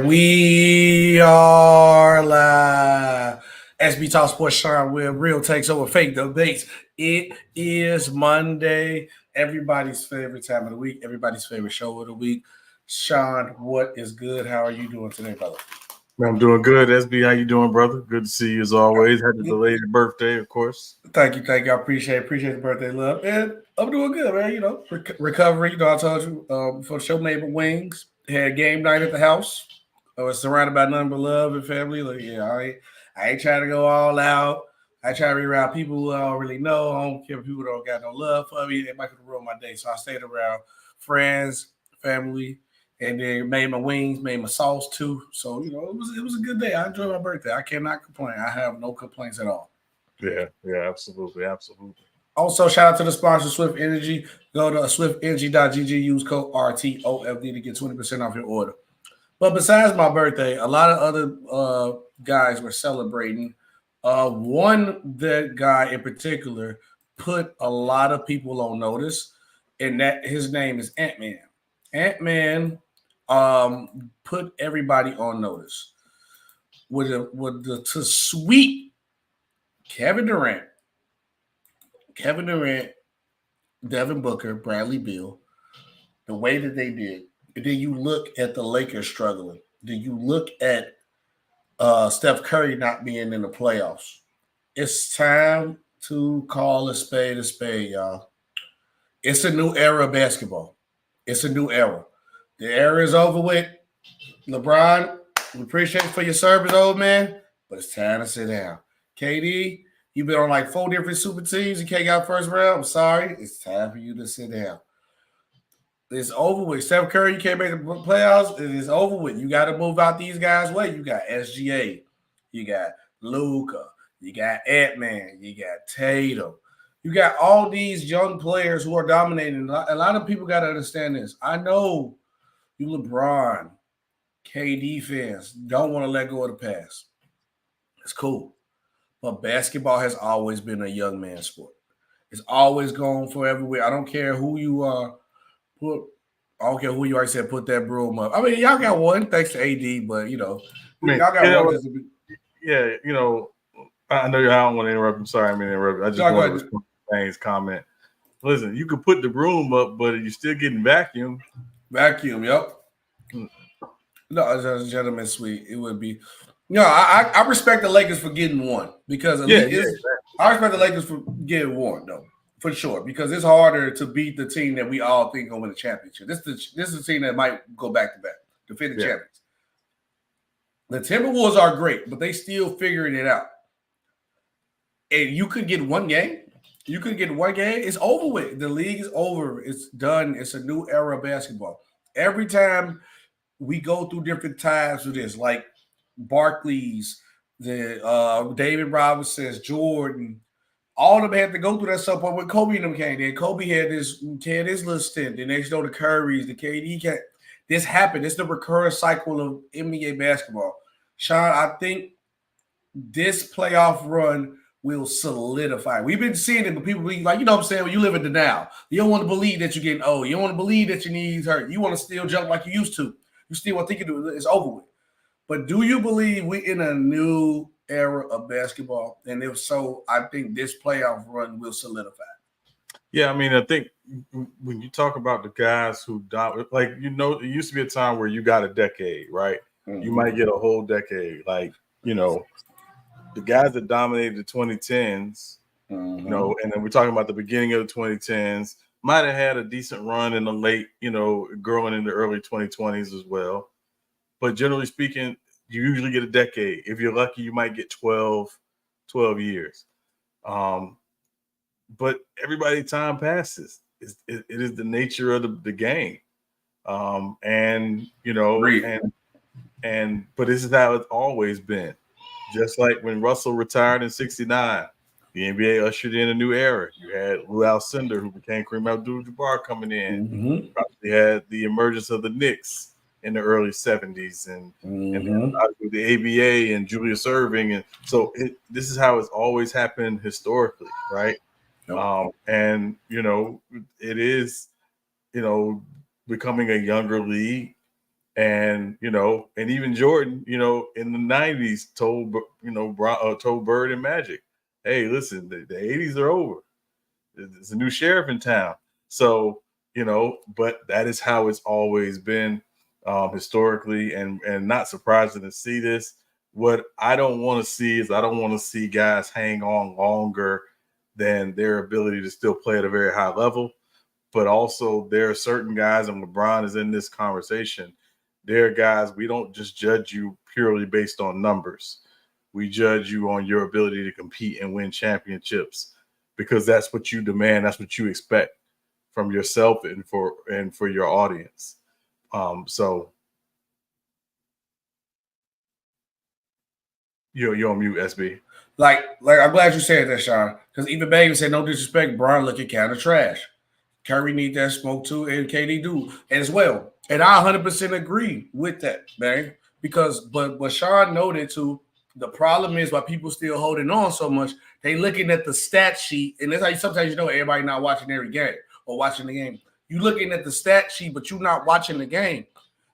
We are live. Sbtalksports, Shai, where real takes over fake debates. It is Monday, everybody's favorite time of the week, everybody's favorite show of the week. Sean, what is good? How are you doing today, brother? I'm doing good. SB, how you doing, brother? Good to see you as always. Happy belated birthday, of course. Thank you. I appreciate the birthday love. And I'm doing good, man. You know, recovery. You know, I told you before the show made my wings. Had game night at the house. I was surrounded by nothing but love and family. Like, yeah, I ain't trying to go all out. I try to be around people who I don't really know. I don't care if people don't got no love for me. They might could ruin my day. So I stayed around friends, family, and then made my wings, made my sauce too. So, you know, it was a good day. I enjoyed my birthday. I cannot complain. I have no complaints at all. Yeah, absolutely. Also, shout out to the sponsor, Swift Energy. Go to swiftenergy.gg, use code RTOFD to get 20% off your order. But besides my birthday, a lot of other guys were celebrating. That guy in particular put a lot of people on notice, and that his name is Ant-Man. Ant-Man put everybody on notice with the to sweep Kevin Durant, Devin Booker, Bradley Beal, the way that they did. And then you look at the Lakers struggling. Then you look at Steph Curry not being in the playoffs. It's time to call a spade, y'all. It's a new era of basketball. It's a new era. The era is over with. LeBron, we appreciate you for your service, old man, but it's time to sit down. KD, you've been on like 4 different super teams. You can't get out first round. I'm sorry. It's time for you to sit down. It's over with. Steph Curry, you can't make the playoffs. It is over with. You got to move out these guys' way. You got SGA. You got Luka. You got Ant-Man. You got Tatum. You got all these young players who are dominating. A lot of people got to understand this. I know you LeBron, KD fans don't want to let go of the past. It's cool. But basketball has always been a young man's sport. It's always gone for everywhere. I don't care who you are. I don't care who you are. Said put that broom up. I mean, y'all got one thanks to AD, but you know, y'all got one. Yeah, you know, I know I don't want to interrupt. I'm sorry, I'm interrupting. I just want to respond to Thang's comment. Listen, you could put the broom up, but you're still getting vacuumed. Vacuum, yep. No, as a gentleman suite, it would be. No, I respect the Lakers for getting one because I respect the Lakers for getting one though. For sure, because it's harder to beat the team that we all think will win the championship. This is a team that might go back to back, defend the champions. The Timberwolves are great, but they still figuring it out. And you could get one game. It's over with. The league is over. It's done. It's a new era of basketball. Every time we go through different times with this, like Barkley's, the David Robinson's, Jordan. All of them had to go through that some point when Kobe and them came. Then Kobe had his little stint. Then next know the Currys, the KD. This happened. It's the recurrent cycle of NBA basketball. Sean, I think this playoff run will solidify. We've been seeing it, but people be like, you know what I'm saying? When you live in the now, you don't want to believe that you're getting old. You don't want to believe that your knees hurt. You want to still jump like you used to. You still want to think it's over with. But do you believe we're in a new era of basketball? And if so, I think this playoff run will solidify. Yeah, I mean, I think when you talk about the guys who like, you know, it used to be a time where you got a decade, right? Mm-hmm. You might get a whole decade. Like, you know, the guys that dominated the 2010s, mm-hmm. you know, and then we're talking about the beginning of the 2010s, might have had a decent run in the late, you know, growing in the early 2020s as well. But generally speaking, you usually get a decade. If you're lucky, you might get 12 years. But everybody, time passes. It is the nature of the game. And, you know, but this is how it's always been. Just like when Russell retired in 1969, the NBA ushered in a new era. You had Lou Alcindor, who became Kareem Abdul-Jabbar, coming in. Mm-hmm. Probably had the emergence of the Knicks in the early 70s, and obviously the ABA and Julius Erving. And so this is how it's always happened historically, right? Nope. And, you know, it is, you know, becoming a younger league. And and even Jordan, in the 90s told Bird and Magic, hey, listen, the 80s are over. There's a new sheriff in town. So, but that is how it's always been historically, and not surprising to see this. What I don't want to see is I don't want to see guys hang on longer than their ability to still play at a very high level. But also there are certain guys, and LeBron is in this conversation. There are guys, we don't just judge you purely based on numbers. We judge you on your ability to compete and win championships, because that's what you demand. That's what you expect from yourself and for your audience. So you're on mute, SB. Like I'm glad you said that, Sean, because even Baby said, no disrespect, Bron looking kind of trash. Curry need that smoke too, and KD do as well. And I 100% agree with that, man. Because but Sean noted too, the problem is why people still holding on so much. They looking at the stat sheet, and that's how sometimes everybody not watching every game or watching the game. You looking at the stat sheet, but you're not watching the game.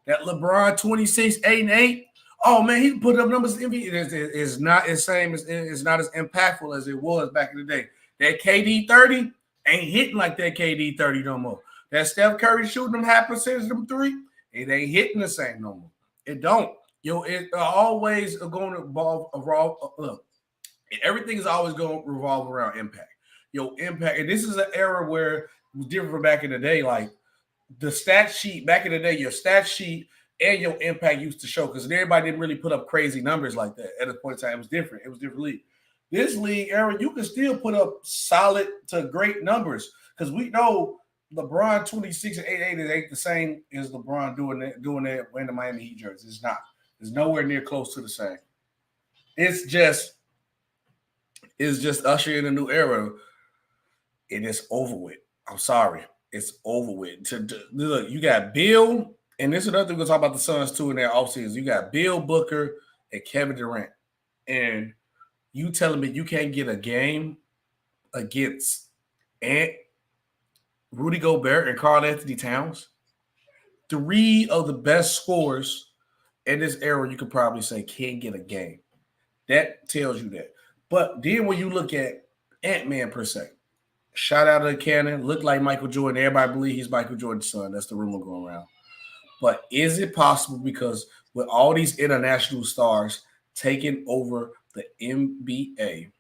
That LeBron 26, 8 and 8. Oh man, he put up numbers. It's not as same as it's not as impactful as it was back in the day. That KD 30 ain't hitting like that KD 30 no more. That Steph Curry shooting them half percentage them three, it ain't hitting the same no more. It don't. It always going to evolve. Look, everything is always going to revolve around impact. Impact, and this is an era where it was different from back in the day. Like the stat sheet back in the day, your stat sheet and your impact used to show, because everybody didn't really put up crazy numbers like that at a point in time. It was different. It was different league. This league, Aaron, you can still put up solid to great numbers, because we know LeBron 26 and 8 ain't the same as LeBron doing that wearing the Miami Heat jersey. It's not. It's nowhere near close to the same. It's just ushering in a new era. It is over with. I'm sorry. It's over with. Look, you got Bill, and this is another thing we'll talk about the Suns too in their offseason. You got Bill Booker and Kevin Durant. And you telling me you can't get a game against Rudy Gobert and Karl Anthony Towns? Three of the best scorers in this era, you could probably say, can't get a game. That tells you that. But then when you look at Ant-Man per se, shot out of the cannon, looked like Michael Jordan. Everybody believes he's Michael Jordan's son. That's the rumor going around. But is it possible, because with all these international stars taking over the NBA,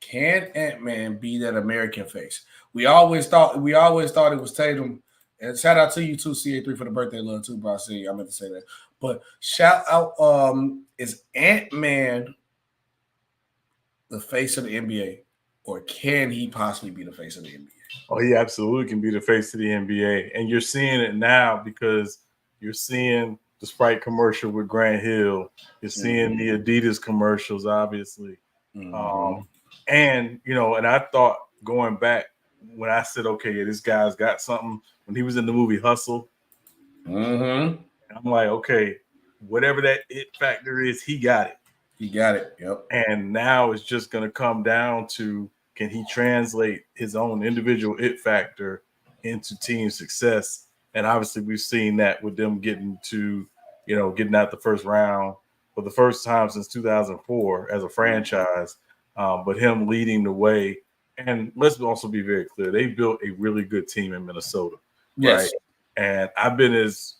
can Ant-Man be that American face? We always thought it was Tatum. And shout out to you too, CA3, for the birthday love too, bro. I meant to say that. But shout out, is Ant-Man the face of the NBA, or can he possibly be the face of the NBA? Oh, he absolutely can be the face of the NBA. And you're seeing it now, because you're seeing the Sprite commercial with Grant Hill. You're seeing the Adidas commercials, obviously. And, and I thought going back when I said, okay, yeah, this guy's got something, when he was in the movie Hustle, I'm like, okay, whatever that it factor is, he got it. He got it. Yep. And now it's just going to come down to, can he translate his own individual it factor into team success? And obviously we've seen that with them getting out the first round for the first time since 2004 as a franchise, but him leading the way. And let's also be very clear, they built a really good team in Minnesota. Yes. Right? And I've been as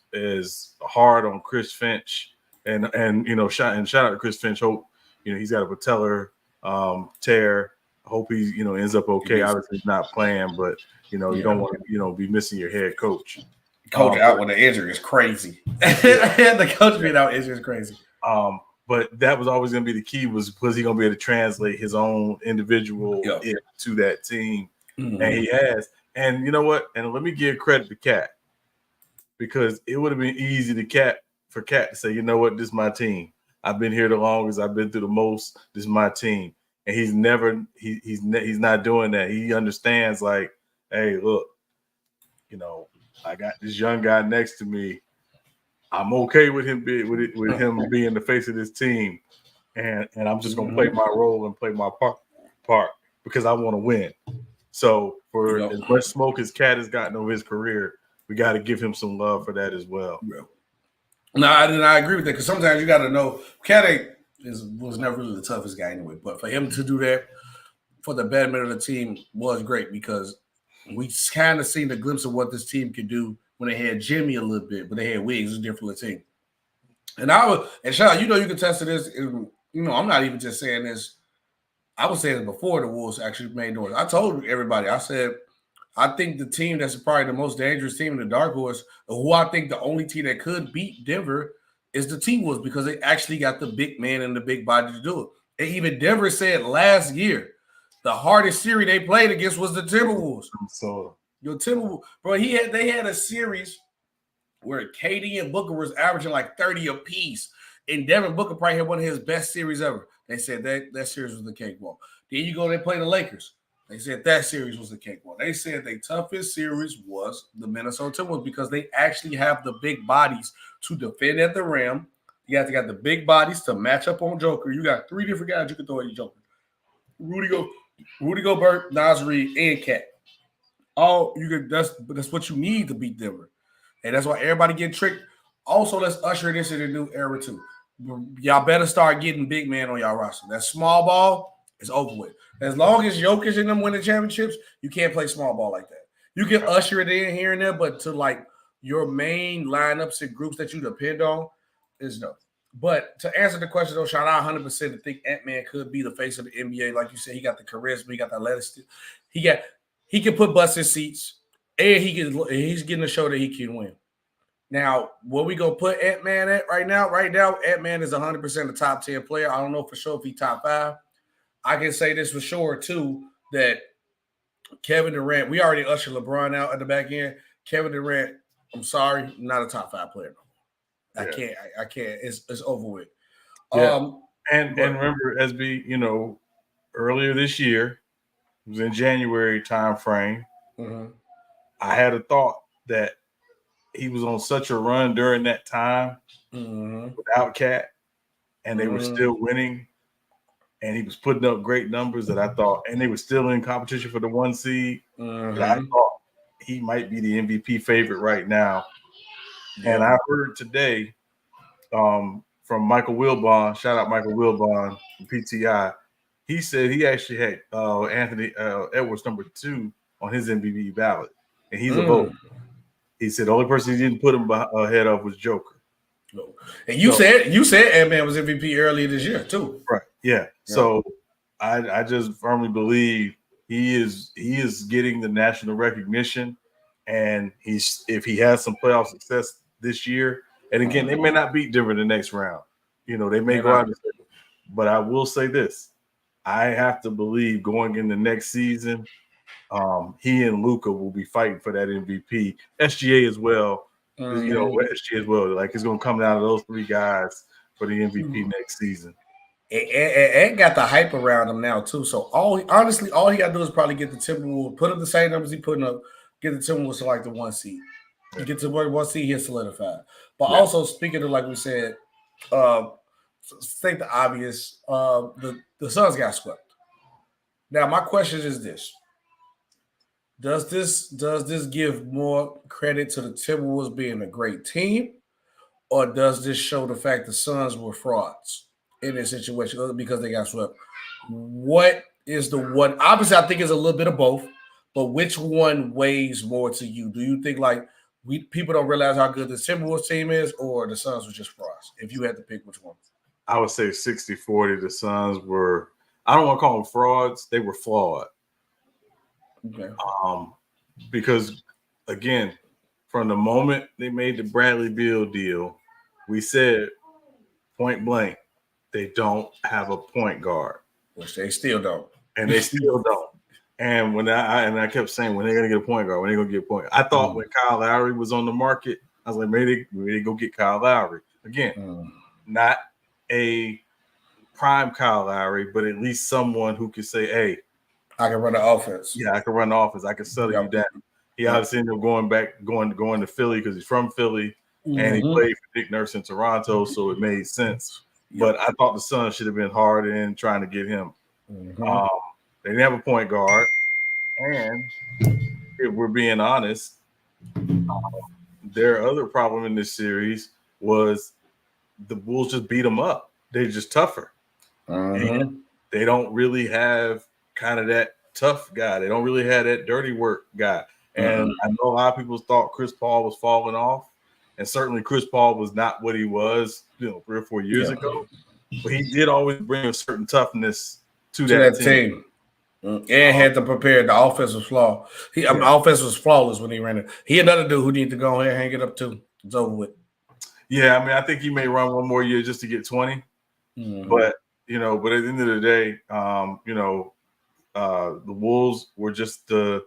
hard on Chris Finch and shout out to Chris Finch. Hope he's got a patellar tear. I hope he ends up okay. Obviously he's not playing, but you don't want to be missing your head coach. Coach out with an injury is crazy. The coach being out injury is crazy. But that was always going to be the key, was he going to be able to translate his own individual to that team? And he has. And you know what? And let me give credit to Cat, because it would have been easy for Cat to say, you know what, this is my team. I've been here the longest. I've been through the most. This is my team. And he's not doing that. He understands, like, hey, look, I got this young guy next to me. I'm okay with him being the face of this team, and I'm just gonna play my role and play my part because I want to win. So for as much smoke as Cat has gotten over his career, we got to give him some love for that as well. No, I agree with that because sometimes you got to know Cat was never really the toughest guy anyway. But for him to do that for the betterment of the team was great because we kind of seen a glimpse of what this team could do when they had Jimmy a little bit, but they had Wiggs. It's a different team. And Shai, you can test to this. And, I'm not even just saying this. I was saying it before the Wolves actually made noise. I told everybody, I said, I think the team that's probably the most dangerous team in the dark horse, who I think the only team that could beat Denver is the TWolves because they actually got the big man and the big body to do it. And even Denver said last year, the hardest series they played against was the Timberwolves. So your Timberwolves, bro, they had a series where KD and Booker was averaging like 30 apiece. And Devin Booker probably had one of his best series ever. They said that series was the cakewalk. Then you go, they play the Lakers. They said that series was the cakewalk. They said the toughest series was the Minnesota Timberwolves because they actually have the big bodies to defend at the rim. You have to got the big bodies to match up on Joker. You got 3 different guys you can throw at your Joker. Rudy Gobert, Nas Reed, and Cat. That's what you need to beat Denver. And that's why everybody get tricked. Also, let's usher this in a new era too. Y'all better start getting big man on y'all roster. That small ball is over with. As long as Jokic and them winning championships, you can't play small ball like that. You can usher it in here and there, but to like your main lineups and groups that you depend on is no. But to answer the question, though, Sean, I 100% think Ant-Man could be the face of the NBA. Like you said, he got the charisma, he got the athleticism. He can put butts in seats, and he's getting to show that he can win. Now, where we gonna put Ant-Man at right now? Right now, Ant-Man is 100% a top 10 player. I don't know for sure if he's top 5. I can say this for sure, too, that Kevin Durant, we already ushered LeBron out at the back end. Kevin Durant, I'm sorry, not a top 5 player. I can't. It's over with. Yeah. And remember, SB, earlier this year, it was in January time frame. Mm-hmm. I had a thought that he was on such a run during that time without Cat, and they were still winning, and he was putting up great numbers that I thought, and they were still in competition for the 1 seed. That I thought he might be the MVP favorite right now. Yeah. And I heard today from Michael Wilbon, shout out Michael Wilbon from PTI. He said he actually had Anthony Edwards number 2 on his MVP ballot, and he's a vote. He said the only person he didn't put him ahead of was Joker. No. And you said Ant-Man was MVP earlier this year too, right? Yeah. So I just firmly believe he is getting the national recognition, and if he has some playoff success this year, and again they may not beat Denver the next round, they may go out. But I will say this: I have to believe going in the next season. He and Luka will be fighting for that MVP. SGA as well. SGA as well. Like it's going to come down to those 3 guys for the MVP next season. And got the hype around him now too. So all he got to do is probably get the Timberwolves, put up the same numbers he putting up, get the Timberwolves to like the 1 seed. You get to 1 seed, he's solidified. But also speaking of, like we said, state the obvious, the Suns got swept. Now my question is this. Does this give more credit to the Timberwolves being a great team, or does this show the fact the Suns were frauds in this situation because they got swept? What is the one? Obviously, I think it's a little bit of both, but which one weighs more to you? Do you think like people don't realize how good the Timberwolves team is, or the Suns were just frauds? If you had to pick which one, I would say 60-40. The Suns were. I don't want to call them frauds. They were flawed. Okay. Because again, from the moment they made the Bradley Beal deal, we said point blank, they don't have a point guard, which they still don't, and they still don't. And when I kept saying when they're gonna get a point guard, when they're gonna get a point. I thought when Kyle Lowry was on the market, I was like, maybe they go get Kyle Lowry again. Not a prime Kyle Lowry, but at least someone who could say, hey. I can run the offense. Yeah, I can run the offense. I can settle you down. He obviously ended up going to Philly because he's from Philly, and he played for Nick Nurse in Toronto, so it made sense. But I thought the Suns should have been hard in trying to get him. They didn't have a point guard, and if we're being honest, their other problem in this series was the Bulls just beat them up. They're just tougher. And they don't really have kind of that tough guy. They don't really have that dirty work guy. And I know a lot of people thought Chris Paul was falling off. And certainly Chris Paul was not what he was, 3 or 4 years ago. But he did always bring a certain toughness to that team. And had to prepare the offensive flaw. The offense was flawless when he ran it. He another dude who needs to go ahead and hang it up too. It's over with. Yeah, I mean, I think he may run one more year just to get 20. But but at the end of the day, the Wolves were just the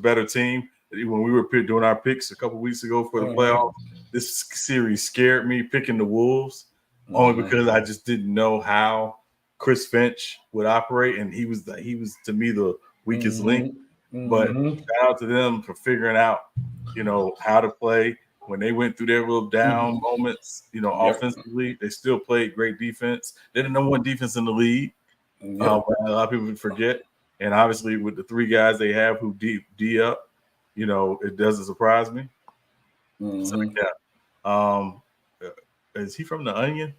better team. When we were doing our picks a couple weeks ago for the playoffs, this series scared me picking the Wolves only because I just didn't know how Chris Finch would operate, and he was to me the weakest link. But shout out to them for figuring out, how to play. When they went through their little down moments, offensively, they still played great defense. They're the number 1 defense in the league. A lot of people forget. And obviously, with the 3 guys they have who D up, it doesn't surprise me. So, is he from The Onion?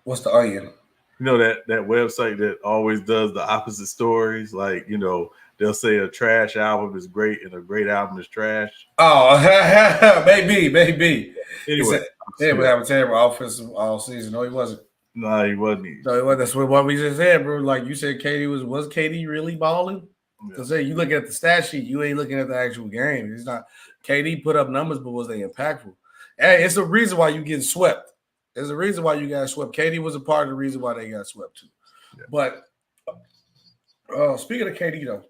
What's The Onion? That website that always does the opposite stories, like they'll say a trash album is great and a great album is trash. Oh, maybe. Anyway, he would have a terrible offensive all season. No, he wasn't. No, he wasn't. No, he wasn't. That's what we just said, bro. Like you said, KD was KD really balling? Because you look at the stat sheet, you ain't looking at the actual game. It's not KD put up numbers, but was they impactful? Hey, it's the reason why you getting swept. There's a reason why you got swept. KD was a part of the reason why they got swept too. Yeah. But speaking of KD though,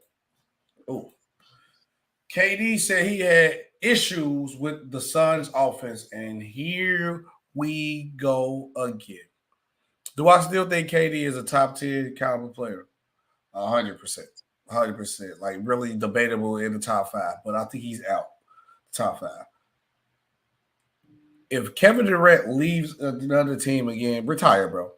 KD said he had issues with the Suns' offense, and here we go again. Do I still think KD is a top 10 caliber player? 100%. 100%. Like really debatable in the top 5, but I think he's out top 5. If Kevin Durant leaves another team again, retire, bro.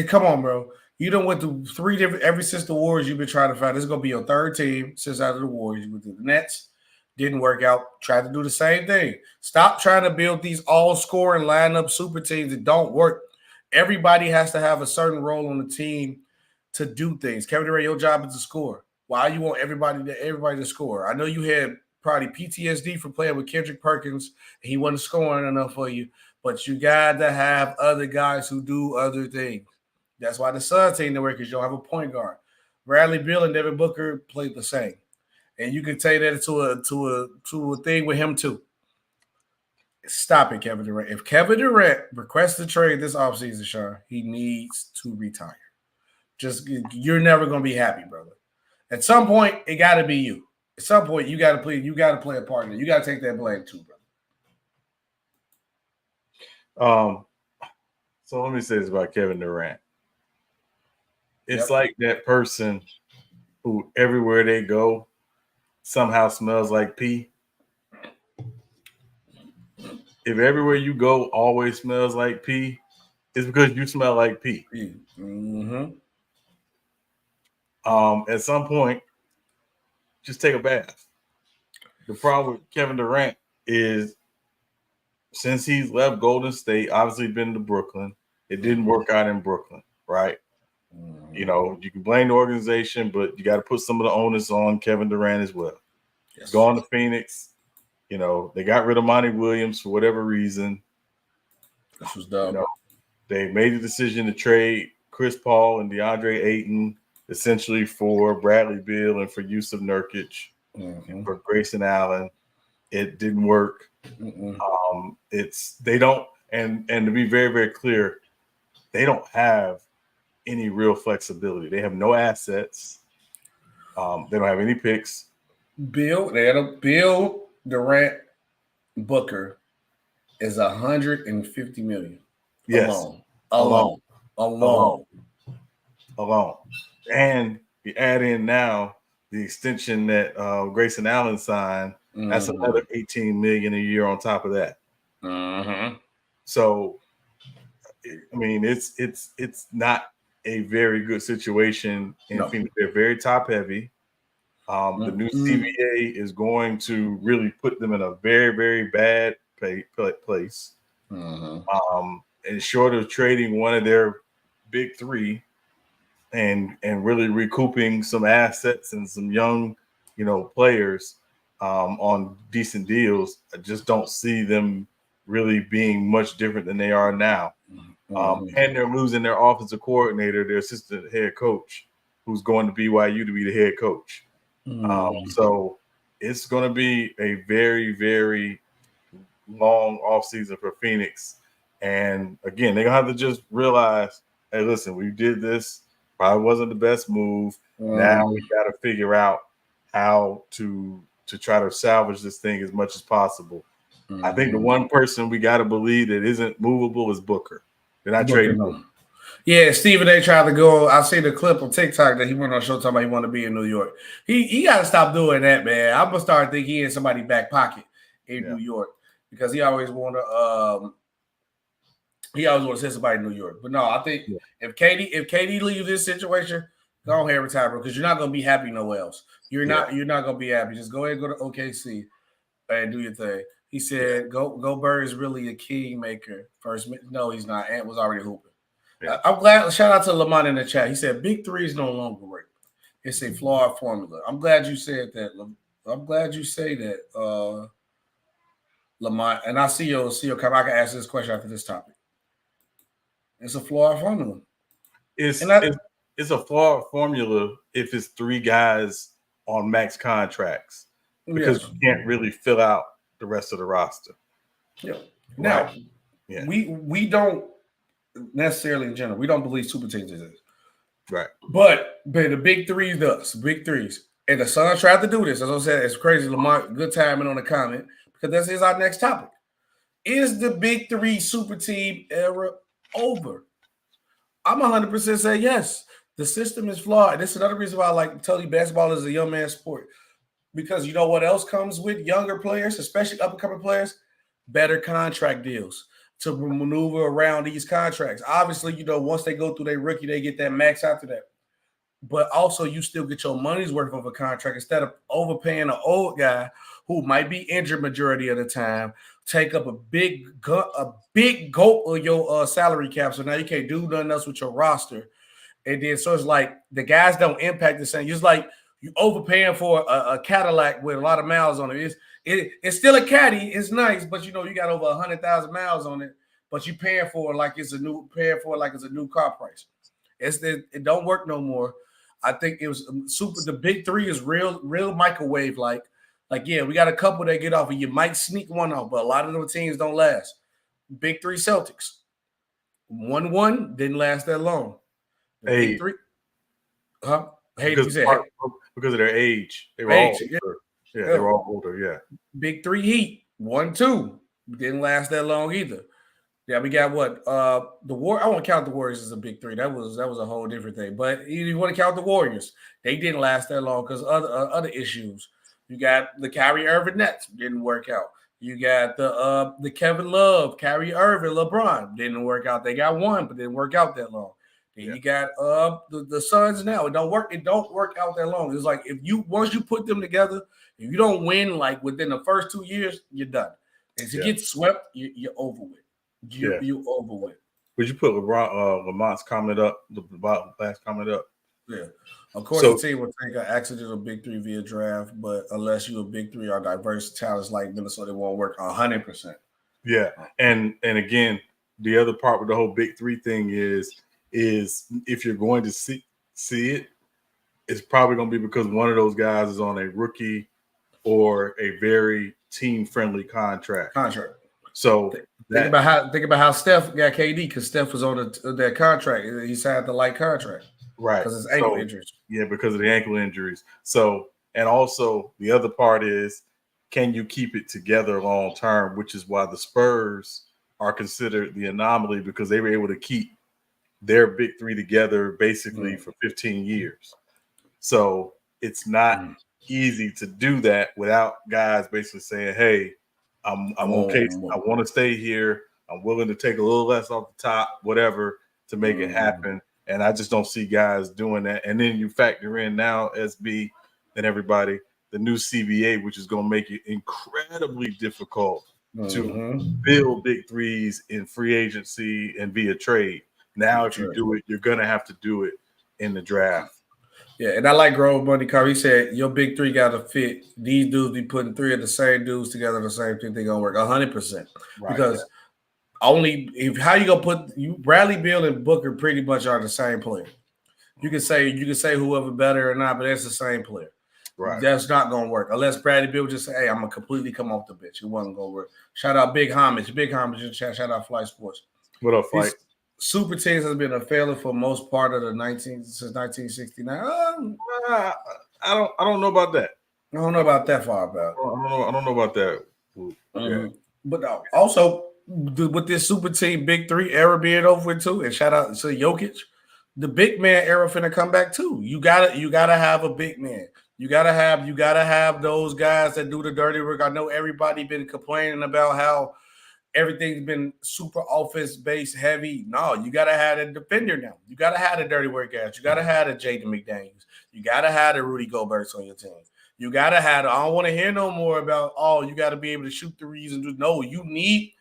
Come on, bro. You done went through 3 different, ever since the Warriors you've been trying to find. This is going to be your 3rd team since out of the Warriors. You went through the Nets, didn't work out. Tried to do the same thing. Stop trying to build these all-scoring lineup super teams that don't work. Everybody has to have a certain role on the team to do things. Kevin Durant, your job is to score. Why you want everybody to score? I know you had probably PTSD for playing with Kendrick Perkins. He wasn't scoring enough for you, but you got to have other guys who do other things. That's why the Suns team didn't work, because you don't have a point guard. Bradley Beal and Devin Booker played the same, and you can take that to a thing with him too. Stop it, Kevin Durant. If Kevin Durant requests to trade this offseason, Shai, he needs to retire. You're never going to be happy, brother. At some point, it got to be you. At some point, you got to play a partner. You got to take that blame too, brother. So let me say this about Kevin Durant. It's like that person who everywhere they go somehow smells like pee. If everywhere you go always smells like pee, it's because you smell like pee. At some point, just take a bath. The problem with Kevin Durant is since he's left Golden State, obviously been to Brooklyn, it didn't work out in Brooklyn, right? You can blame the organization, but you got to put some of the onus on Kevin Durant as well. Yes. Gone to Phoenix. They got rid of Monty Williams for whatever reason. This was dumb. They made the decision to trade Chris Paul and DeAndre Ayton essentially for Bradley Beal and for Yusuf Nurkic and for Grayson Allen. It didn't work. They don't, and to be very, very clear, they don't have any real flexibility. They have no assets. They don't have any picks. Bill Durant Booker is $150 million. Yes. Alone. And you add in now the extension that Grayson Allen signed. That's another $18 million a year on top of that. So, I mean, it's not a very good situation in Phoenix. They're very top heavy. The new CBA is going to really put them in a very, very bad place. And short of trading one of their big three and really recouping some assets and some young, players on decent deals, I just don't see them really being much different than they are now. And they're losing their offensive coordinator, their assistant head coach, who's going to BYU to be the head coach. So it's going to be a very, very long offseason for Phoenix. And again, they're going to have to just realize, hey, listen, we did this. Probably wasn't the best move. Now we got to figure out how to try to salvage this thing as much as possible. I think the one person we got to believe that isn't movable is Booker. They're not trading him. Yeah, Stephen A. tried to go. I see the clip on TikTok that he went on show talking about he wanted to be in New York. He got to stop doing that, man. I'm gonna start thinking he in somebody's back pocket in New York because he always want to. He always want to send somebody in New York. But no, I think if KD leaves this situation, go ahead and retire, bro, because you're not gonna be happy nowhere else. You're not gonna be happy. Just go ahead and go to OKC and do your thing. He said, "Go Bird is really a king maker." First, no, he's not. Ant was already hooping. Yeah. I'm glad. Shout out to Lamont in the chat. He said, "Big three is no longer work. It's a flawed formula." I'm glad you said that. I'm glad you say that, Lamont. And I see your comment. I can answer this question after this topic. It's a flawed formula. It's a flawed formula if it's three guys on max contracts because you can't really fill out the rest of the roster. Yeah. Now, we don't necessarily in general, we don't believe super teams exist. Right. But the big three does. Big threes. And the Suns tried to do this. As I said, it's crazy. Lamont, good timing on the comment because this is our next topic. Is the big three super team era over? I'm 100% say yes. The system is flawed. This is another reason why I like to tell you basketball is a young man's sport. Because you know what else comes with younger players, especially up-and-coming players? Better contract deals to maneuver around these contracts. Obviously, once they go through their rookie, they get that max after that. But also, you still get your money's worth of a contract instead of overpaying an old guy who might be injured majority of the time, take up a big gulp of your salary cap. So now you can't do nothing else with your roster. And then so it's like the guys don't impact the same. It's like you overpaying for a Cadillac with a lot of miles on it. It's still a caddy. It's nice, but you got over 100,000 miles on it. But you paying for it like it's a new car price. It don't work no more. I think it was super. The big three is real microwave like yeah, we got a couple that get off, and you might sneak one off, but a lot of them teams don't last. Big three Celtics, 1-1 didn't last that long. Big three, huh? Hey, because of their age, they were all older. Yeah, they were all older. Yeah. Big three Heat, 1-2 didn't last that long either. Yeah, we got what? The War. I won't count the Warriors as a big three. That was a whole different thing. But you want to count the Warriors? They didn't last that long because other issues. You got the Kyrie Irving Nets didn't work out. You got the Kevin Love, Kyrie Irving, LeBron didn't work out. They got one, but didn't work out that long. Then you got the Suns now. It don't work out that long. It's like once you put them together, if you don't win like within the first 2 years, you're done. If you get swept, you're over with. You over with. Would you put Lamont's comment up, the last comment up? Yeah. Of course, the team will take an accidental big three via draft, but unless you're a big three or diverse talents like Minnesota, it won't work 100%. Yeah. And again, the other part with the whole big three thing is if you're going to see it, it's probably going to be because one of those guys is on a rookie or a very team-friendly contract. So think about how Steph got KD because Steph was on that contract. He signed the light contract, right? Because his ankle injuries. Yeah, because of the ankle injuries. So, and also the other part is, can you keep it together long term? Which is why the Spurs are considered the anomaly because they were able to keep their big three together basically for 15 years. So it's not easy to do that without guys basically saying, "Hey, I'm okay. I want to stay here. I'm willing to take a little less off the top, whatever, to make it happen." And I just don't see guys doing that. And then you factor in now, SB and everybody, the new CBA, which is going to make it incredibly difficult to build big threes in free agency and via trade. Now, if you do it, you're going to have to do it in the draft. Yeah, and I like Grove Money Car. He said your big three got to fit. These dudes be putting three of the same dudes together, the same thing. They gonna work 100%. Because only if how you gonna put you Bradley Beal and Booker pretty much are the same player. You can say whoever better or not, but that's the same player. Right. That's not gonna work unless Bradley Beal just say, "Hey, I'm gonna completely come off the bench." It wasn't gonna work. Shout out Big Homage in the chat. Shout out Flight Sports. What up, Flight? Super teams has been a failure for most part of since 1969. I don't know about that. I don't know about that far about. I don't know about that. Okay. But also with this super team big three era being over with too, and shout out to Jokic, the big man era finna come back too. You gotta have a big man. You gotta have those guys that do the dirty work. I know everybody been complaining about how everything's been super offense based heavy. No, you gotta have a defender now. You gotta have the dirty work guys. You gotta have the Jaden McDaniels. You gotta have the Rudy Goberts on your team. You gotta have. I don't want to hear no more about. Oh, you gotta be able to shoot threes and do. No, you need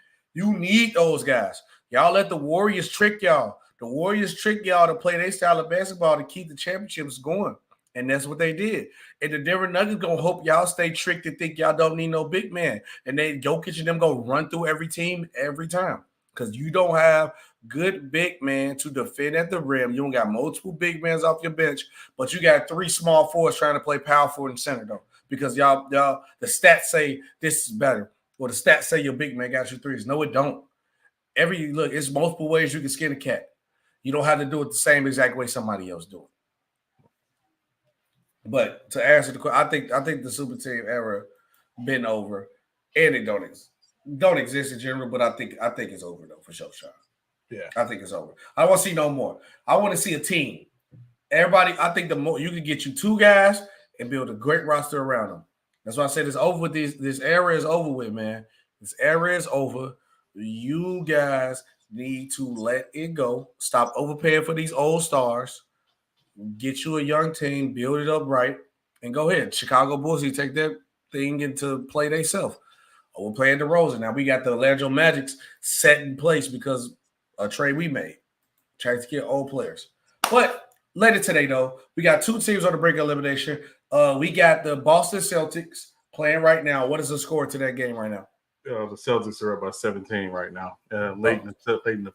those guys. Y'all let the Warriors trick y'all. The Warriors trick y'all to play their style of basketball to keep the championships going, and that's what they did. And the Denver Nuggets gonna hope y'all stay tricked and think y'all don't need no big man, and they Jokic and them go run through every team every time because you don't have good big man to defend at the rim. You don't got multiple big men off your bench, but you got three small forwards trying to play power forward and center though, because y'all the stats say this is better, or the stats say your big man got you threes. No, it don't. It's multiple ways you can skin a cat. You don't have to do it the same exact way somebody else do it. But to answer the question, I think the super team era been over, and it don't exist in general. But I think it's over though for sure, Shai. Yeah, I think it's over. I don't want to see no more. I want to see a team. Everybody, I think the more you can get you two guys and build a great roster around them. That's why I said it's over with. This era is over with, man. This era is over. You guys need to let it go. Stop overpaying for these old stars. Get you a young team, build it up right, and go ahead. Chicago Bulls, you take that thing into play themselves. We're playing DeRozan. Now we got the Orlando Magics set in place because a trade we made. Trying to get old players. But later today, though, we got two teams on the brink of elimination. We got the Boston Celtics playing right now. What is the score to that game right now? The Celtics are up by 17 right now, late in the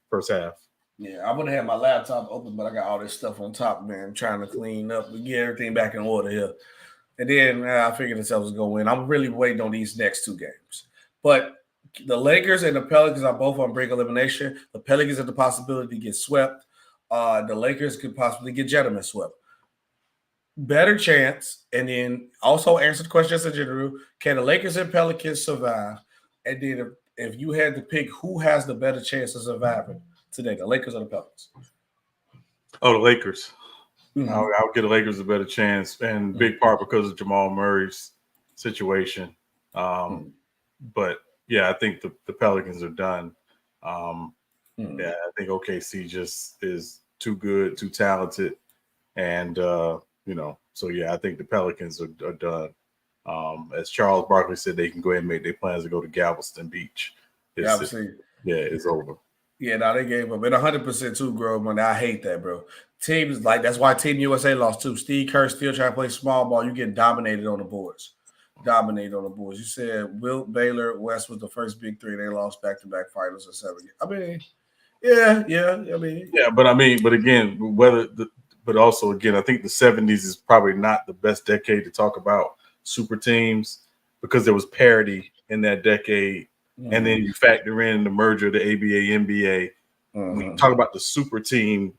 first half. Yeah, I would have had my laptop open, but I got all this stuff on top, man. I'm trying to clean up and get everything back in order here. And then I figured the Celtics was going to win. I'm really waiting on these next two games. But the Lakers and the Pelicans are both on brink elimination. The Pelicans have the possibility to get swept. The Lakers could possibly get gentlemen swept. Better chance. And then also answer the question as a general, can the Lakers and Pelicans survive? And then if you had to pick who has the better chance of surviving today, the Lakers or the Pelicans? Oh, the Lakers. Mm-hmm. I'll give the Lakers a better chance, and big part because of Jamal Murray's situation. But yeah, I think the Pelicans are done. Yeah, I think OKC just is too good, too talented, and so yeah, I think the Pelicans are done. As Charles Barkley said, they can go ahead and make their plans to go to Galveston Beach. It's over. Yeah, they gave up. And 100% too, Grove money. I hate that, bro. Teams like that's why Team USA lost too. Steve Kerr still trying to play small ball. You get dominated on the boards. You said Wilt, Baylor, West was the first big three. They lost back-to-back finals in 7 years. I mean, yeah. But again, but also again, I think the 70s is probably not the best decade to talk about super teams because there was parity in that decade. Mm-hmm. And then you factor in the merger of the ABA, NBA. Mm-hmm. When you talk about the super team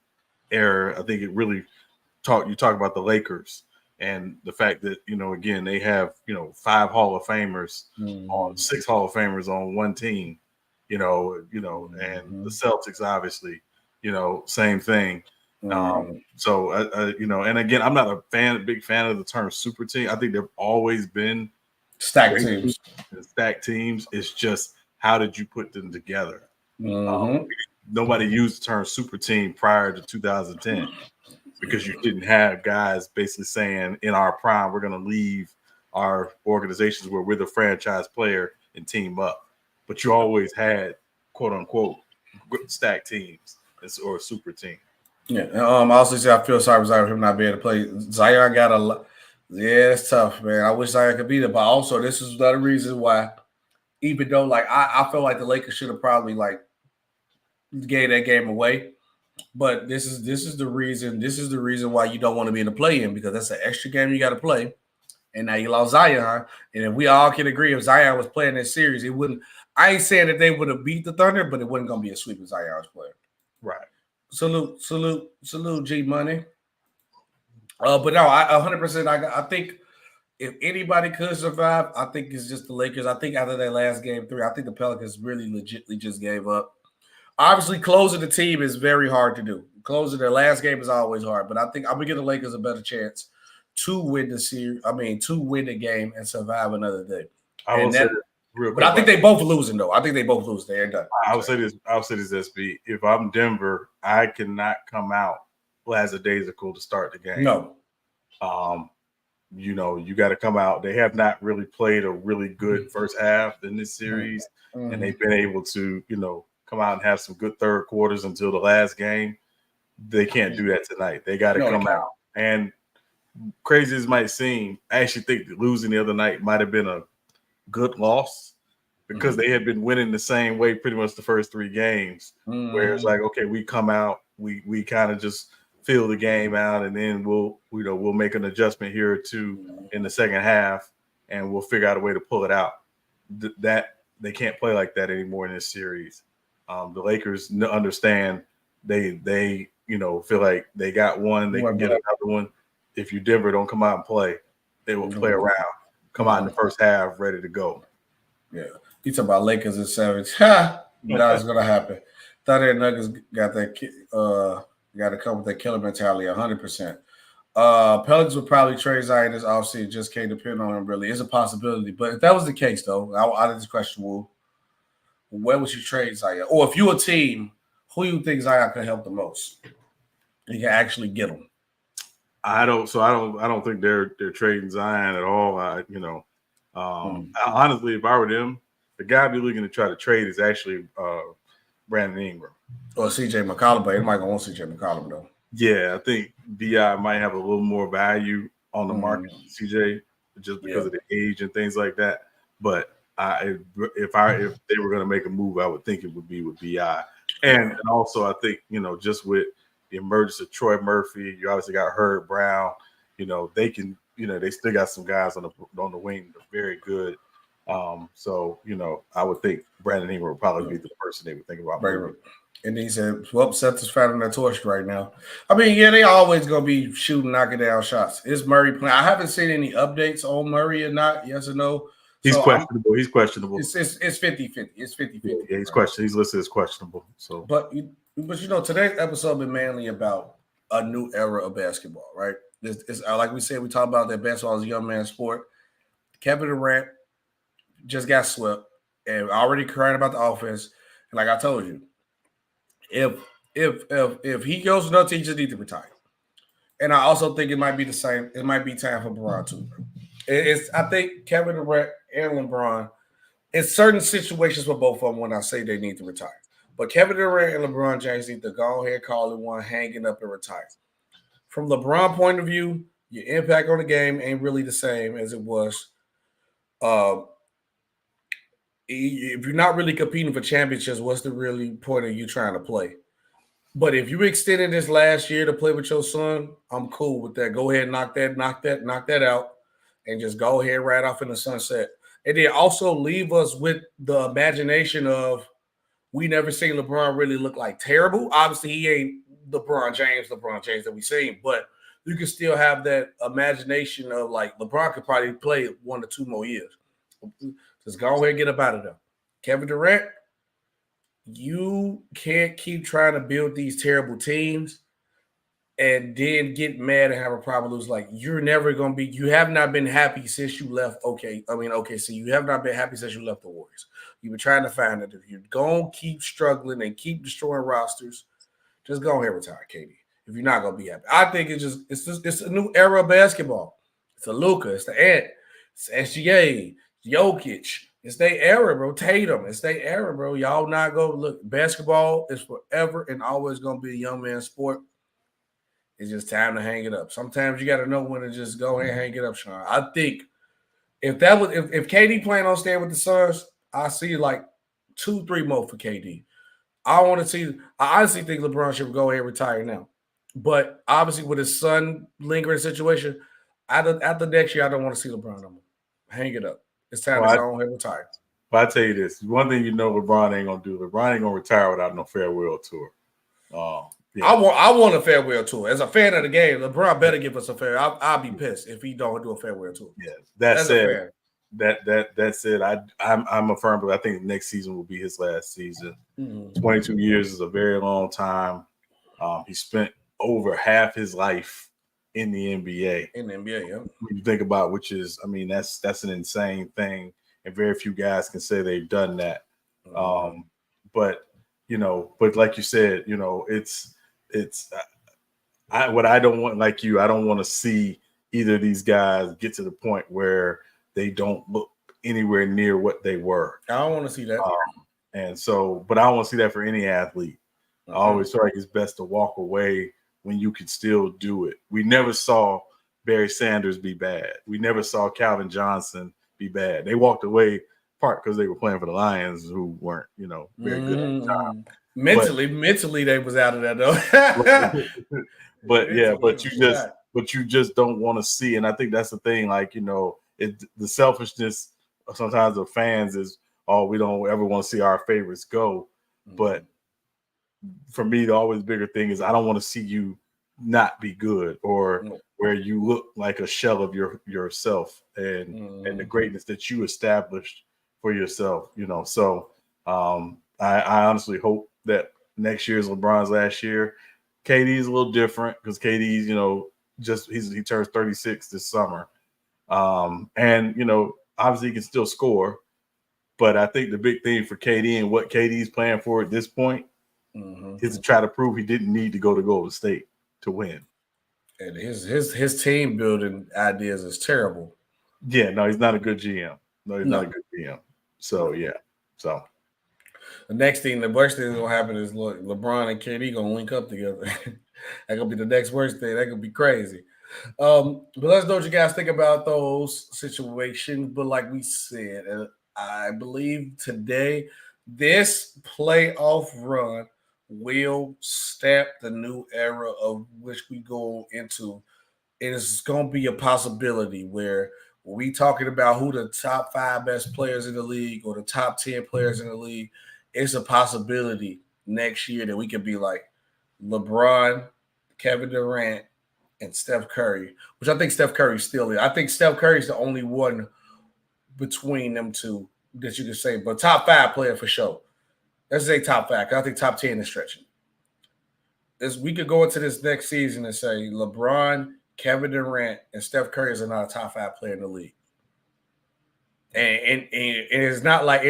era, I think it really you talk about the Lakers and the fact that, again, they have, 5 Hall of Famers on 6 Hall of Famers on one team, and the Celtics, obviously, same thing. So, and again, I'm not a big fan of the term super team. I think they've always been stacked teams. It's just how did you put them together? Nobody used the term super team prior to 2010 because you didn't have guys basically saying in our prime we're going to leave our organizations where we're the franchise player and team up. but you always had quote unquote stacked teams or a super team. Yeah. I also say I feel sorry for Zion for him not being able to play. Zion got a lot. Yeah, it's tough, man. I wish Zion could be there, but also this is another reason why, even though like I feel like the Lakers should have probably like gave that game away. But this is the reason why you don't want to be in the play-in, because that's an extra game you got to play. And now you lost Zion. And if we all can agree, if Zion was playing this series, it wouldn't. I ain't saying that they would have beat the Thunder, but it wasn't gonna be a sweep if Zion was playing. Right. Salute, G Money. But no, I 100%. I think if anybody could survive, I think it's just the Lakers. I think after that last game 3, I think the Pelicans really legitimately just gave up. Obviously, closing the team is very hard to do. Closing their last game is always hard, but I think I'm gonna give the Lakers a better chance to win the series. to win the game and survive another day. I will say this real quick. But I think they both losing though. I think they both lose. They ain't done. I'll say this, SB. If I'm Denver, I cannot come out lackadaisical to start the game. No. You got to come out. They have not really played a really good first half in this series, and they've been able to, come out and have some good third quarters until the last game. They can't do that tonight. They got to come out. And crazy as it might seem, I actually think that losing the other night might have been a good loss because they had been winning the same way pretty much the first 3 games, where it's like, okay, we come out, we kind of just fill the game out, and then we'll make an adjustment here or two in the second half, and we'll figure out a way to pull it out. That they can't play like that anymore in this series. The Lakers understand they feel like they got one, they can get another one. If you Denver don't come out and play, they will play around, come out in the first half ready to go. Yeah, you talk about Lakers and Savage. That's gonna happen. Thought that Nuggets got that got to come with that killer mentality 100%. Pelicans would probably trade Zion this offseason. Just can't depend on him really. It's a possibility, but if that was the case though, out of this question, where would you trade Zion? Or if you a team, who you think Zion could help the most? You can actually get him. I don't think they're trading Zion at all. Honestly, if I were them, the guy I'd be looking to try to trade is actually Brandon Ingram or CJ McCollum, but anybody gonna want CJ McCollum though. Yeah, I think BI might have a little more value on the market than CJ just because of the age and things like that. But if they were going to make a move, I would think it would be with BI. And also, I think just with the emergence of Troy Murphy, you obviously got Herb Brown. They can. They still got some guys on the wing that are very good. So I would think Brandon Ingram would probably be the person they would think about. And he said, well, Seth is fighting that torch right now. I mean, yeah, they always going to be shooting, knocking down shots. Is Murray playing? I haven't seen any updates on Murray or not, yes or no. He's questionable. He's questionable. It's 50-50. It's 50-50. Yeah, he's questionable. He's listed as questionable. So, But today's episode been mainly about a new era of basketball, right? It's like we said, we talk about that basketball as a young man's sport. Kevin Durant just got swept and already crying about the offense. And like I told you, if he goes nuts, he just needs to retire. And I also think it might be the same. It might be time for LeBron too. I think Kevin Durant and LeBron, in certain situations for both of them, when I say they need to retire. But Kevin Durant and LeBron James need to go ahead, call it one, hang it up, and retire. From LeBron point of view, your impact on the game ain't really the same as it was. If you're not really competing for championships, what's the really point of you trying to play? But if you extended this last year to play with your son, I'm cool with that. Go ahead and knock that out, and just go ahead right off in the sunset. And then also leave us with the imagination of we never seen LeBron really look like terrible. Obviously, he ain't LeBron James that we seen, but you can still have that imagination of like LeBron could probably play 1 or 2 more years. Just go ahead and get up out of there. Kevin Durant, you can't keep trying to build these terrible teams and then get mad and have a problem lose. Like, you're never going to be – you have not been happy since you left so you have not been happy since you left the Warriors. You've been trying to find it. If you're going to keep struggling and keep destroying rosters, just go ahead and retire, KD, if you're not going to be happy. I think it's a new era of basketball. It's a Luka. It's the Ant. It's SGA. Jokic, It's their era, bro. Tatum, it's their era, bro. Y'all not go look. Basketball is forever and always gonna be a young man's sport. It's just time to hang it up. Sometimes you got to know when to just go ahead and hang it up, Sean. I think if KD playing on staying with the Suns, I see like 2-3 more for KD. I honestly think LeBron should go ahead and retire now. But obviously with his son lingering situation, after next year, I don't want to see LeBron no more. Hang it up. It's time to go ahead and retire. But I tell you this, one thing you know LeBron ain't gonna do. LeBron ain't gonna retire without no farewell tour. Yeah. I want a farewell tour. As a fan of the game, LeBron better give us a farewell. I'll be pissed if he don't do a farewell tour. Yeah, that said, I'm a firm, but I think next season will be his last season. 22 years is a very long time. He spent over half his life in the NBA. In the NBA, yeah. When you think about, that's an insane thing, and very few guys can say they've done that. But like you said, what I don't want, like you, I don't want to see either of these guys get to the point where they don't look anywhere near what they were. I don't want to see that. But I don't want to see that for any athlete. I always feel like it's best to walk away when you can still do it. We never saw Barry Sanders be bad. We never saw Calvin Johnson be bad. They walked away part because they were playing for the Lions, who weren't, very good at the time. Mentally, they was out of that though. but you just don't want to see, and I think that's the thing. Like the selfishness sometimes of fans is, we don't ever want to see our favorites go. But for me, the always bigger thing is I don't want to see you not be good or where you look like a shell of yourself and the greatness that you established for yourself. So I honestly hope that next year is LeBron's last year. KD is a little different because KD's, he turns 36 this summer. And obviously he can still score. But I think the big thing for KD and what KD's playing for at this point is to try to prove he didn't need to go to Golden State to win. And his team building ideas is terrible. Yeah, no, he's not a good GM. No, he's not a good GM. So the worst thing that's gonna happen is LeBron and KD gonna link up together. That gonna be the next worst thing. That could be crazy. But let's know what you guys think about those situations. But like we said, I believe today this playoff run will stamp the new era of which we go into. And it's going to be a possibility where we talking about who the top 5 best players in the league or the top 10 players in the league. It's a possibility next year that we could be like LeBron, Kevin Durant, and Steph Curry, which I think Steph Curry still is. I think Steph Curry is the only one between them two that you can say, but top 5 player for sure. Let's say top 5, because I think top 10 is stretching. We could go into this next season and say LeBron, Kevin Durant, and Steph Curry is not a top 5 player in the league. And it's not like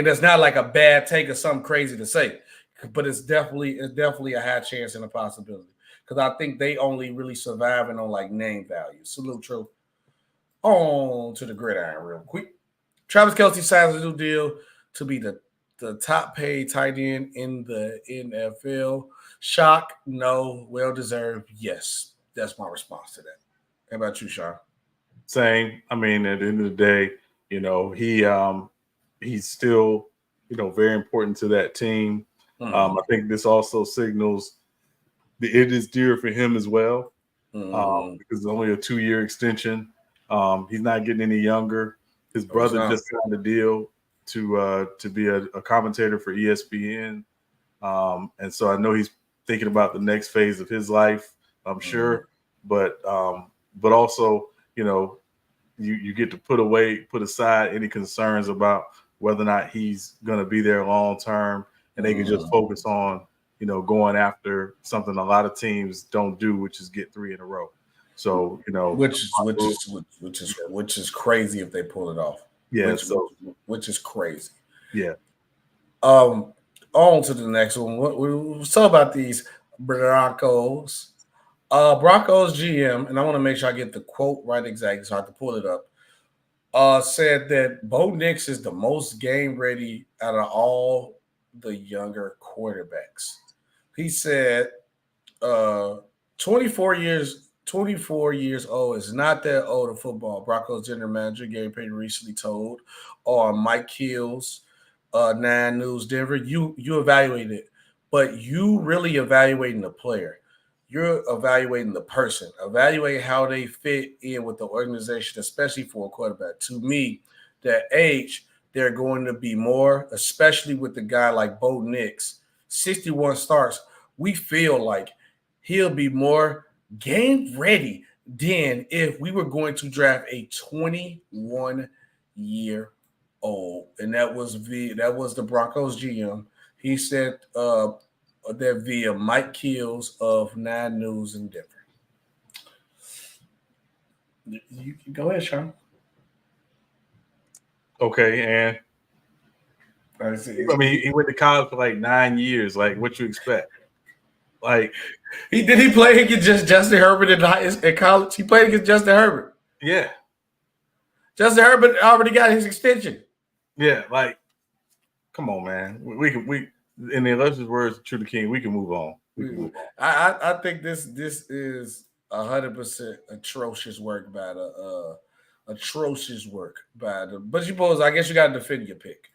a bad take or something crazy to say, but it's definitely a high chance and a possibility. Because I think they only really surviving on like name value. Salute, true. On to the gridiron real quick. Travis Kelce signs a new deal to be the top paid tight end in the NFL. Shock? No. Well deserved? Yes. That's my response to that. How about you, Sean? Same. I mean, at the end of the day, he's still, very important to that team. I think this also signals it is dear for him as well, because it's only a 2-year extension. He's not getting any younger. His brother just signed a deal to be a commentator for ESPN, and so I know he's thinking about the next phase of his life. I'm sure, but also, you get to put aside any concerns about whether or not he's going to be there long term, and they can just focus on going after something a lot of teams don't do, which is get 3 in a row. So which is crazy if they pull it off. Yeah, which is crazy. Yeah. On to the next one. We'll talk about these Broncos. Broncos GM, and I want to make sure I get the quote right exactly, so I have to pull it up. said that Bo Nix is the most game ready out of all the younger quarterbacks. He said 24 years old is not that old in football. Broncos general manager Gary Payton recently told on Mike Hill's 9 News Denver, you evaluate it, but you really evaluating the player. You're evaluating the person. Evaluate how they fit in with the organization, especially for a quarterback. To me, that age, they're going to be more, especially with the guy like Bo Nix, 61 starts. We feel like he'll be more game ready than if we were going to draft a 21-year old. And that was the Broncos GM. He said that via Mike Keels of 9 News in Denver. You can go ahead, Sean. Okay, and I mean, he went to college for like 9 years. Like, what you expect? Like, he play against Justin Herbert in college? He played against Justin Herbert. Yeah, Justin Herbert already got his extension. Yeah, like, come on, man. We in the illustrious words of True the King, we can move on. I think this is 100% atrocious work by the but you suppose I guess you got to defend your pick.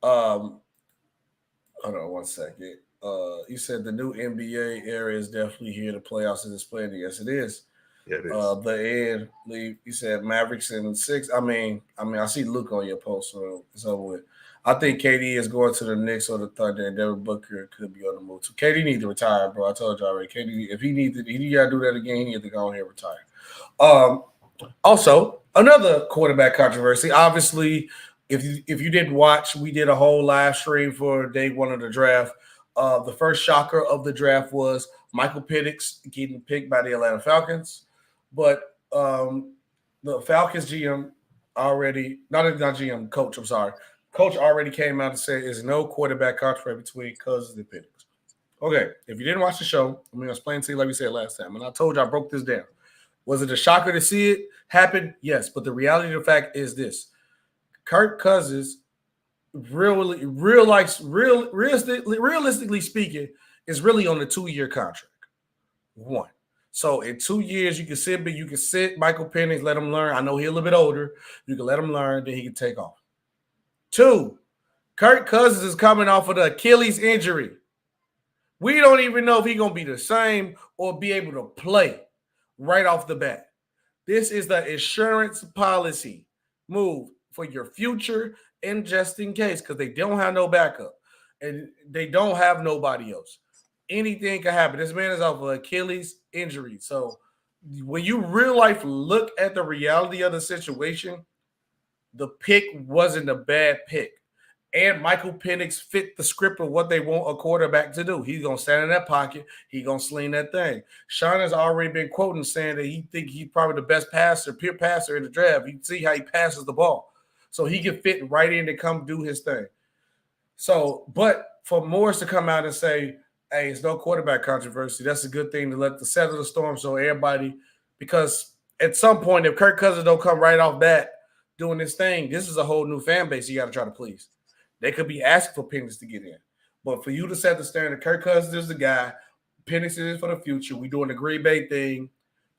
Hold on one second. You said the new NBA era is definitely here. The playoffs is playing. Yes, it is. Yeah, it is. The end leave. You said Mavericks in 6. I mean, I see Luke on your post, so it's over with. I think KD is going to the Knicks or the Thunder, and Devin Booker could be on the move too. KD needs to retire, bro. I told you already. KD, if he got to do that again, he needs to go ahead and retire. Also, another quarterback controversy. Obviously, if you didn't watch, we did a whole live stream for day 1 of the draft. The first shocker of the draft was Michael Penix getting picked by the Atlanta Falcons, but the Falcons GM coach. I'm sorry. Coach already came out and said there's no quarterback contract between Cousins and Penix. Okay, if you didn't watch the show, I'm going to explain to you like we said last time. And I told you I broke this down. Was it a shocker to see it happen? Yes, but the reality of the fact is this. Kirk Cousins, realistically speaking, is really on a 2-year contract. 1. So in 2 years, you can sit Michael Penix, let him learn. I know he's a little bit older. You can let him learn, then he can take off. 2, Kirk Cousins is coming off of the Achilles injury. We don't even know if he's going to be the same or be able to play right off the bat. This is the insurance policy move for your future and just in case, because they don't have no backup and they don't have nobody else. Anything can happen. This man is off of Achilles injury. So when you real life look at the reality of the situation, the pick wasn't a bad pick. And Michael Penix fit the script of what they want a quarterback to do. He's going to stand in that pocket. He's going to sling that thing. Sean has already been quoting saying that he think he's probably the best pure passer in the draft. You can see how he passes the ball. So he can fit right in to come do his thing. So, but for Morris to come out and say, hey, it's no quarterback controversy, that's a good thing to let the settle the storm so everybody, because at some point, if Kirk Cousins don't come right off that doing this thing, this is a whole new fan base you got to try to please. They could be asking for Penix to get in. But for you to set the standard, Kirk Cousins is the guy, Penix is for the future. We doing the Green Bay thing.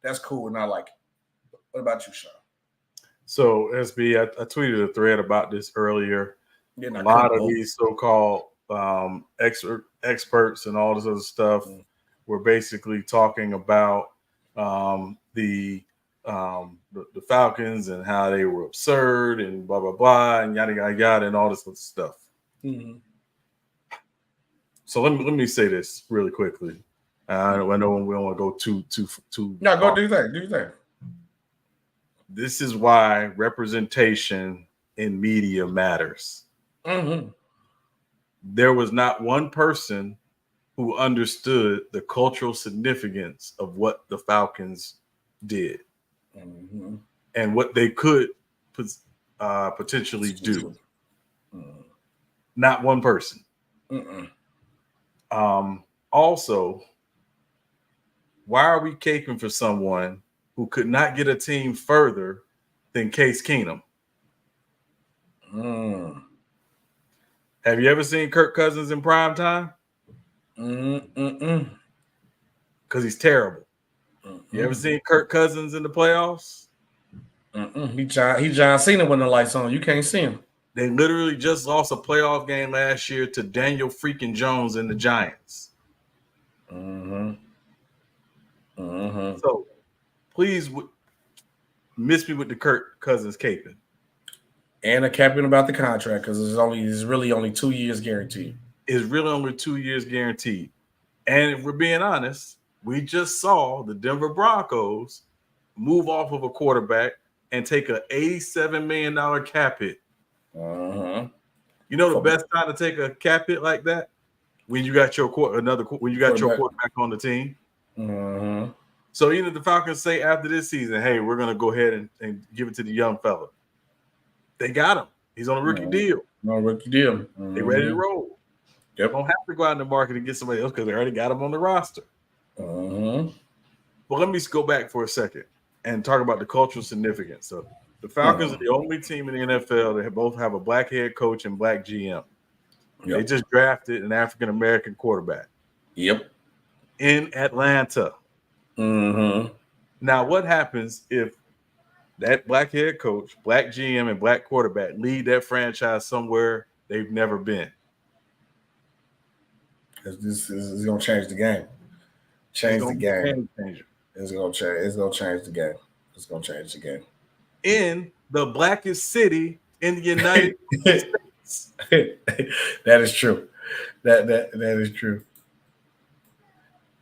That's cool, and I like it. What about you, Sean? So, SB, I tweeted a thread about this earlier. A lot of these so-called experts and all this other stuff were basically talking about the Falcons and how they were absurd and blah, blah, blah, and yada, yada, yada, and all this other stuff. Mm-hmm. So let me say this really quickly. I know we don't want to go too. No, go do your thing. This is why representation in media matters. Mm-hmm. There was not one person who understood the cultural significance of what the Falcons did. Mm-hmm. And what they could potentially do. Mm-hmm. Not one person. Also, why are we caping for someone who could not get a team further than Case Keenum. Mm. Have you ever seen Kirk Cousins in prime time? Because he's terrible. You ever seen Kirk Cousins in the playoffs? He John Cena when the lights on. You can't see him. They literally just lost a playoff game last year to Daniel freaking Jones and the Giants. So please miss me with the Kirk Cousins caping. And a caping about the contract because it's really only 2 years guaranteed. It's really only 2 years guaranteed. And if we're being honest, we just saw the Denver Broncos move off of a quarterback and take an $87 million cap hit. You know the best time to take a cap hit like that? When you got your quarterback on the team. So either the Falcons say after this season, hey, we're going to go ahead and give it to the young fella. They got him. He's on a rookie deal. No rookie deal. They ready to roll. They don't have to go out in the market and get somebody else because they already got him on the roster. But let me go back for a second and talk about the cultural significance. So the Falcons are the only team in the NFL that both have a black head coach and black GM. They just drafted an African-American quarterback. In Atlanta. Now, what happens if that black head coach, black GM, and black quarterback lead that franchise somewhere they've never been? This is going to change the game. It's going to change the game. It's going to change the game. In the blackest city in the United States. That is true. That is true.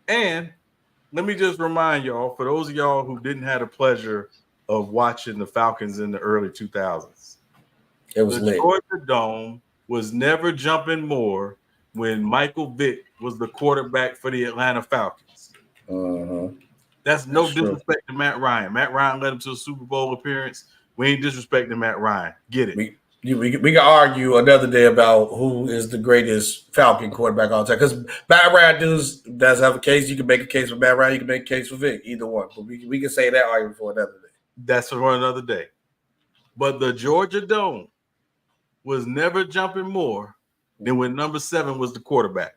And let me just remind y'all, for those of y'all who didn't have the pleasure of watching the Falcons in the early 2000s, it was lit. Georgia Dome was never jumping more when Michael Vick was the quarterback for the Atlanta Falcons. That's no disrespect to Matt Ryan. Matt Ryan led him to a Super Bowl appearance. We ain't disrespecting Matt Ryan. Get it. We can argue another day about who is the greatest Falcon quarterback all time. Because Matt Ryan does have a case. You can make a case for Matt Ryan. You can make a case for Vic. Either one. But we can say that argument for another day. That's for another day. But the Georgia Dome was never jumping more than when number 7 was the quarterback.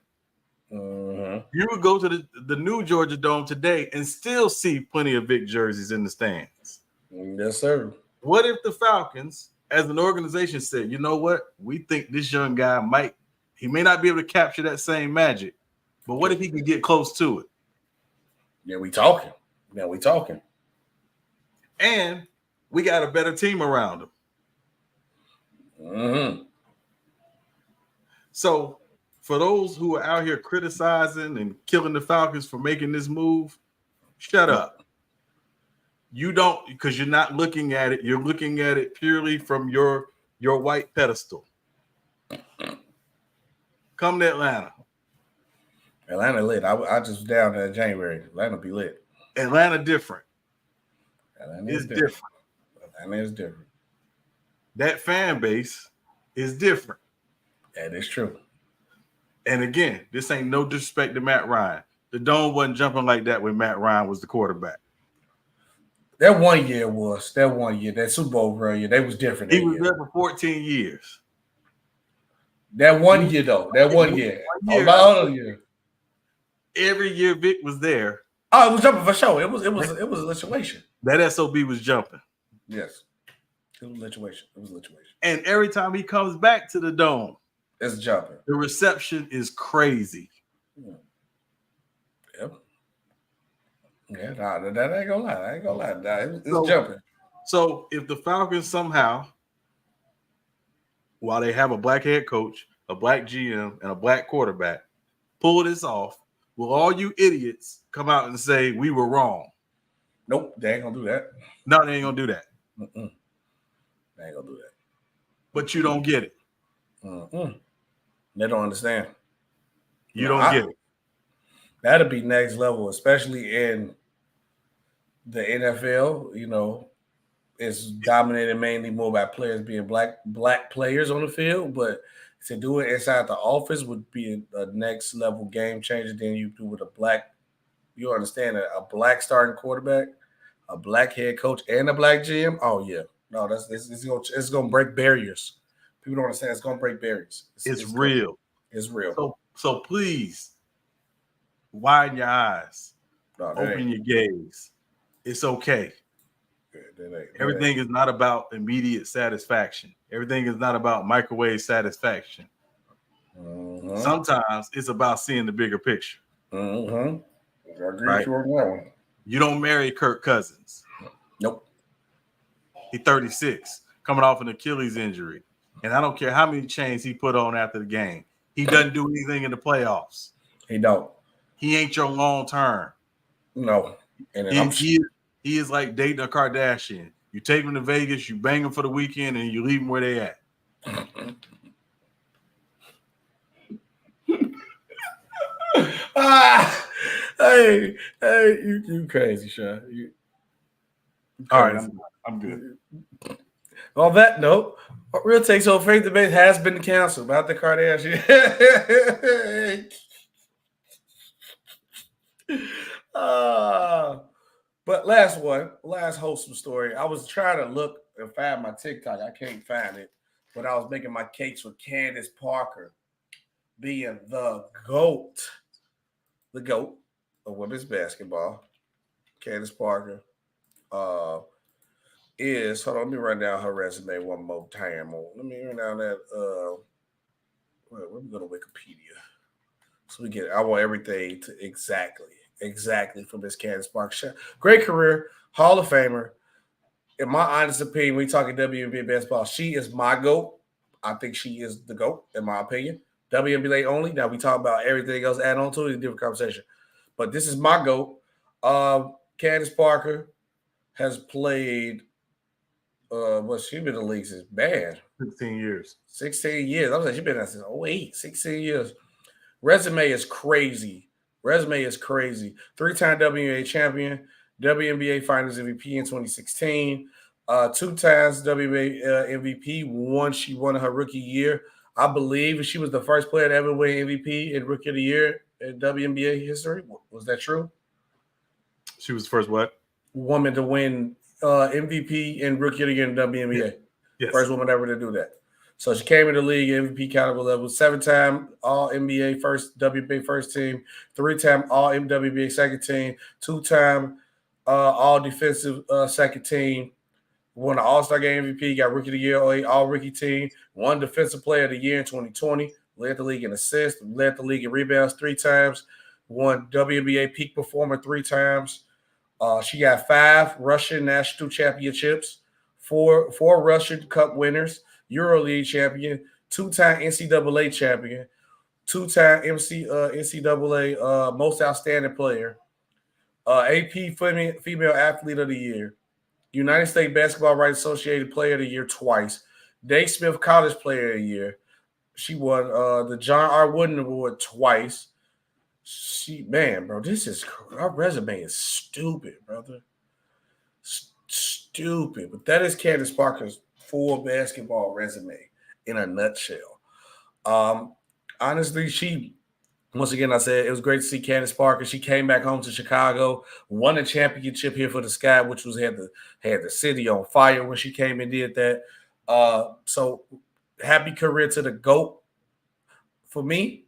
You would go to the new Georgia Dome today and still see plenty of Vic jerseys in the stands. Yes, sir. What if the Falcons, as an organization, said, you know what? We think this young guy may not be able to capture that same magic, but what if he can get close to it? Yeah, we talking. And we got a better team around him. So for those who are out here criticizing and killing the Falcons for making this move, shut up. You don't, because you're not looking at it. You're looking at it purely from your white pedestal. Come to Atlanta. Atlanta lit. I just was down there in January. Atlanta be lit. Atlanta different. Atlanta is different. That fan base is different. That is true. And again, this ain't no disrespect to Matt Ryan. The Dome wasn't jumping like that when Matt Ryan was the quarterback. That 1 year was. That Super Bowl run year, that was different. He was there for 14 years. That 1 year, though. That 1 year. Other year. Every year Vic was there. Oh, it was jumping for sure. It was a situation. That SOB was jumping. Yes. It was a situation. And every time he comes back to the Dome, it's jumping. The reception is crazy. Yep. Yeah, that ain't gonna lie. I ain't gonna lie. It's jumping. So if the Falcons somehow, while they have a black head coach, a black GM, and a black quarterback, pull this off, will all you idiots come out and say we were wrong? Nope, they ain't gonna do that. No, they ain't gonna do that. They ain't gonna do that. But you don't get it. They don't understand. You don't get it. That'll be next level, especially in the NFL. You know, it's dominated mainly more by players being black players on the field, but to do it inside the office would be a next level game changer than you do with a black. You understand that a black starting quarterback, a black head coach, and a black GM. Oh yeah, No, it's gonna break barriers. People don't understand. It's gonna break barriers. It's real. It's real. So please widen your eyes. No, open your gaze. It's okay. Everything is not about immediate satisfaction. Everything is not about microwave satisfaction. Mm-hmm. Sometimes it's about seeing the bigger picture. Mm-hmm. I agree with you on that one. You don't marry Kirk Cousins. Nope. He's 36, coming off an Achilles injury. And I don't care how many chains he put on after the game. He doesn't do anything in the playoffs. He don't. He ain't your long term. No. And he is like dating a Kardashian. You take him to Vegas, you bang him for the weekend, and you leave him where they at. Hey, you crazy, Shai. All right, I'm good. On that note, Real Takes on Faith debate has been canceled about the Kardashian. But last wholesome story. I was trying to look and find my TikTok. I can't find it, but I was making my cakes with Candace Parker being the GOAT of women's basketball. Candace Parker is, hold on, let me run down her resume one more time. Let me run down that, let me go to Wikipedia. So I want everything to exactly from Miss Candace Parker. Great career, Hall of Famer. In my honest opinion, when we talking WNBA basketball, she is my GOAT. I think she is the GOAT, in my opinion. WNBA only. Now we talk about everything else add on to it, a different conversation. But this is my GOAT. Candace Parker has played she's been in the league since 16 years. 16 years. I was like, she's been there since 08, 16 years. Resume is crazy. 3-time WNBA champion, WNBA Finals MVP in 2016. 2 times WNBA MVP. She won her rookie year. I believe she was the first player to ever win MVP in Rookie of the Year in WNBA history. Was that true? She was the first what? Woman to win MVP and Rookie of the Year in WNBA. Yes. First woman ever to do that. So she came in the league MVP caliber level, 7-time All-NBA first WNBA first team, 3-time All-WNBA second team, 2-time All-Defensive second team, won the All-Star Game MVP, got Rookie of the Year, All-Rookie team, won Defensive Player of the Year in 2020, led the league in assists, led the league in rebounds 3 times, won WNBA Peak Performer 3 times. She got 5 Russian national championships, 4 Russian Cup winners, EuroLeague champion, 2-time NCAA champion, 2-time NCAA most outstanding player, AP Female Athlete of the Year, United States Basketball Writers Associated Player of the Year twice, Naismith College Player of the Year. She won the John R. Wooden Award twice. Her resume is stupid, brother. Stupid. But that is Candace Parker's full basketball resume in a nutshell. Honestly, once again, I said it was great to see Candace Parker. She came back home to Chicago, won a championship here for the Sky, which had the city on fire when she came and did that. So happy career to the GOAT. For me,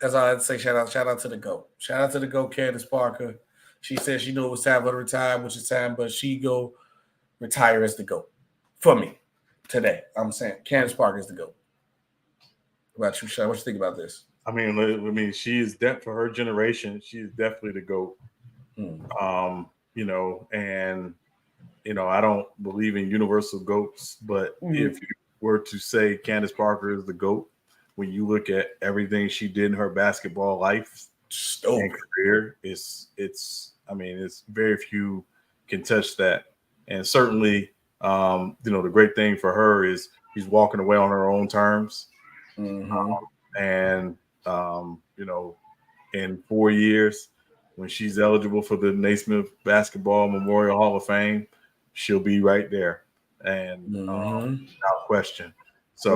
as I had to say, shout out to the GOAT. Shout out to the GOAT, Candace Parker. She said she knew it was time for her to retire, which is time, but she go retire as the GOAT. For me, today, I'm saying Candace Parker is the GOAT. What about you, Shai? What you think about this? I mean, she is for her generation. She is definitely the GOAT. I don't believe in universal GOATs, but if you were to say Candace Parker is the GOAT, when you look at everything she did in her basketball life and career, it's very few can touch that. And certainly, the great thing for her is she's walking away on her own terms. In 4 years, when she's eligible for the Naismith Basketball Memorial Hall of Fame, she'll be right there, and without question. So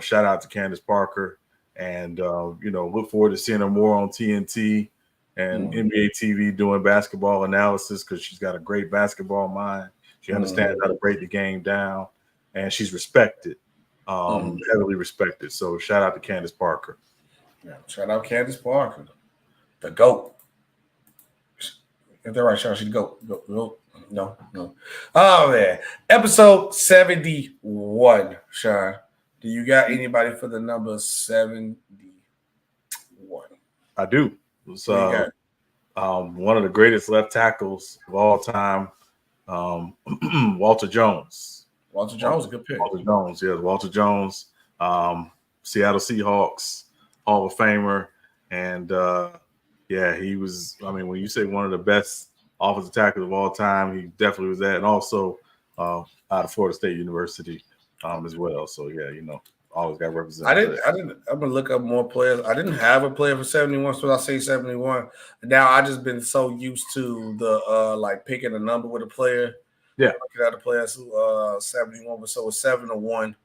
shout out to Candace Parker, and look forward to seeing her more on TNT. and NBA TV doing basketball analysis because she's got a great basketball mind. She understands how to break the game down, and she's respected, heavily respected. So shout out to Candace Parker. Yeah, shout out Candace Parker, the GOAT. If they're right, Sean, she's the GOAT. No. Oh man, episode 71. Sean, do you got anybody for the number 71? I do. It's one of the greatest left tackles of all time, Walter Jones. Walter Jones, a good pick. Walter Jones, yes, Walter Jones, Seattle Seahawks Hall of Famer, and he was. I mean, when you say one of the best offensive tackles of all time, he definitely was that, and also out of Florida State University as well. So always got represented. I'm gonna look up more players. I didn't have a player for 71, so I say 71. Now I just been so used to the picking a number with a player. Yeah, looking at the players who 71, but so it's 7 to 1.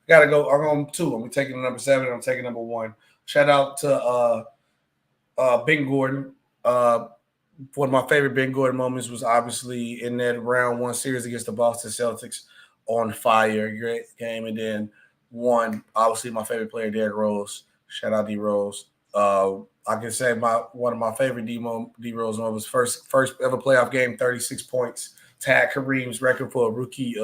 Gotta go. I'm on 2. I'm taking number 7. I'm taking number 1. Shout out to Ben Gordon. One of my favorite Ben Gordon moments was obviously in that round 1 series against the Boston Celtics. On fire, great game, and then. One, obviously my favorite player, Derrick Rose. Shout out D Rose. I can say one of my favorite D Rose moments, first ever playoff game, 36 points, tied Kareem's record for a rookie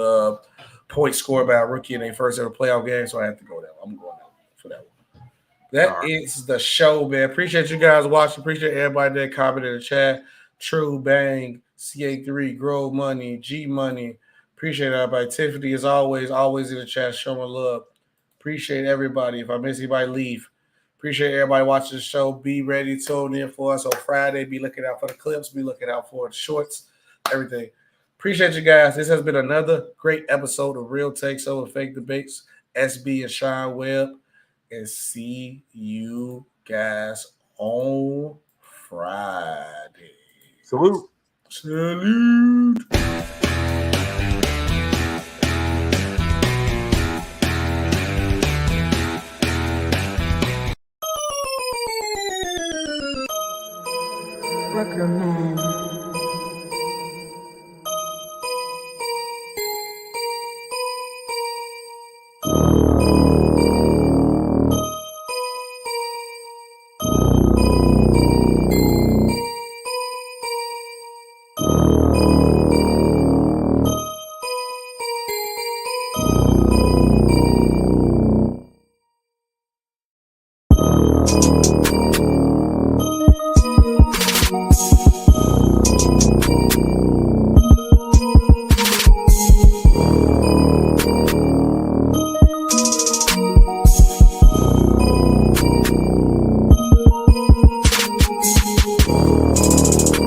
point scored by a rookie in their first ever playoff game. So I have to go there. I'm going out for that one. That is the show, man. Appreciate you guys watching. Appreciate everybody that commented in the chat. True Bang, CA3, Grove Money, G Money. Appreciate everybody. Tiffany, as always in the chat, showing love. Appreciate everybody. If I miss anybody, leave. Appreciate everybody watching the show. Be ready to tune in for us on Friday. Be looking out for the clips. Be looking out for the shorts. Everything. Appreciate you guys. This has been another great episode of Real Takes Over Fake Debates. SB and Shai Webb. And see you guys on Friday. Salute. Worker man.